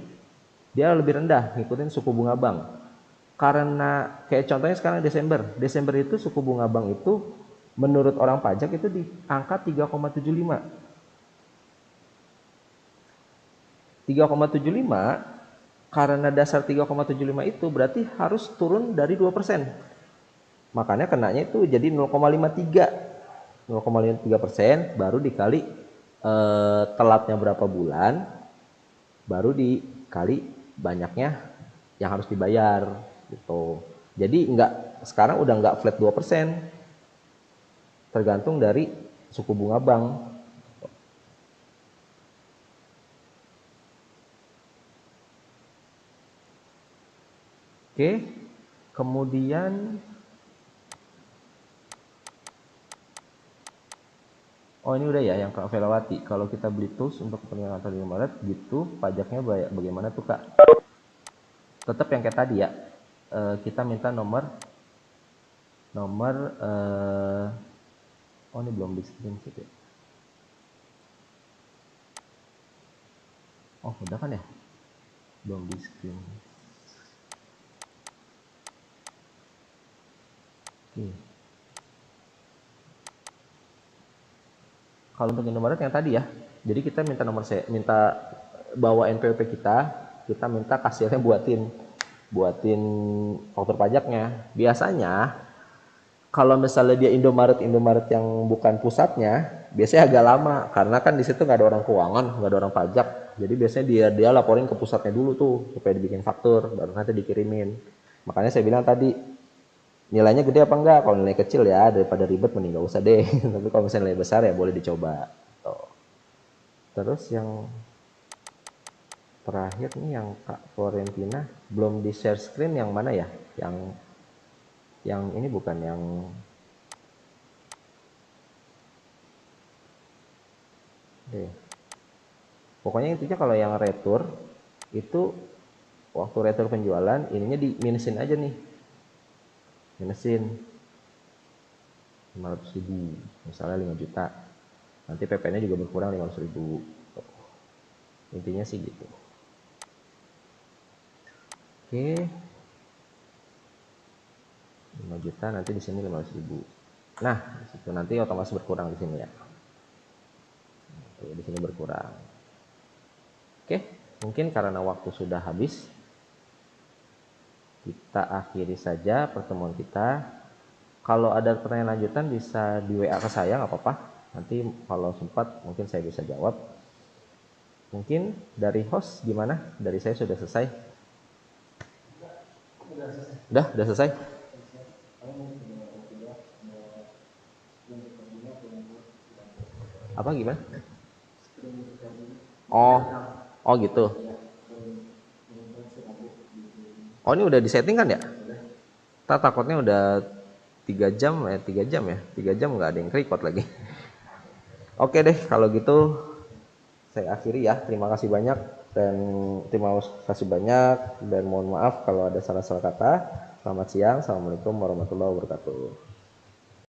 Dia lebih rendah, ngikutin suku bunga bank. Karena kayak contohnya sekarang Desember itu suku bunga bank itu menurut orang pajak itu di angka 3,75. 3,75 karena dasar 3,75 itu berarti harus turun dari 2%. Makanya kenanya itu jadi 0,53. 0,53% baru dikali telatnya berapa bulan, baru dikali banyaknya yang harus dibayar gitu. Jadi sekarang udah nggak flat 2%. Tergantung dari suku bunga bank. Oke, kemudian oh ini udah ya yang Kak Velawati. Kalau kita beli tools untuk kepentingan kantor di Maret gitu, pajaknya bagaimana tuh Kak? Tetap yang kayak tadi ya. Kita minta nomor oh ini belum di screenshot ya. Oh udah kan ya? Belum di screen. Oke. Kalau untuk Indomaret yang tadi ya, jadi kita minta bawa NPWP kita minta kasirnya buatin faktur pajaknya. Biasanya kalau misalnya dia Indomaret yang bukan pusatnya, biasanya agak lama karena kan di situ nggak ada orang keuangan, nggak ada orang pajak. Jadi biasanya dia laporin ke pusatnya dulu tuh supaya dibikin faktur, baru nanti dikirimin. Makanya saya bilang tadi nilainya gede apa enggak? Kalau nilai kecil ya daripada ribet mending nggak usah deh. Tapi kalau misalnya nilai besar ya boleh dicoba. Tuh. Terus yang terakhir nih yang Kak Florentina belum di share screen yang mana ya? Yang ini bukan yang pokoknya intinya kalau yang retur itu waktu retur penjualan ininya di minusin aja nih. Minusin 500.000 misalnya 5 juta. Nanti PP-nya juga berkurang 500.000. Intinya sih gitu. Oke. 5 juta nanti di sini 500.000. Nah, di situ nanti otomatis berkurang di sini ya. Tuh, di sini berkurang. Oke, mungkin karena waktu sudah habis, kita akhiri saja pertemuan kita. Kalau ada pertanyaan lanjutan bisa di WA ke saya, nggak apa-apa. Nanti kalau sempat mungkin saya bisa jawab. Mungkin dari host gimana? Dari saya sudah selesai. Udah selesai. Apa gimana? Oh gitu. Oh ini udah disetting kan ya? Takutnya udah 3 jam ya, 3 jam nggak ada yang record lagi. Oke deh kalau gitu saya akhiri ya. Terima kasih banyak dan mohon maaf kalau ada salah-salah kata. Selamat siang, assalamualaikum warahmatullahi wabarakatuh.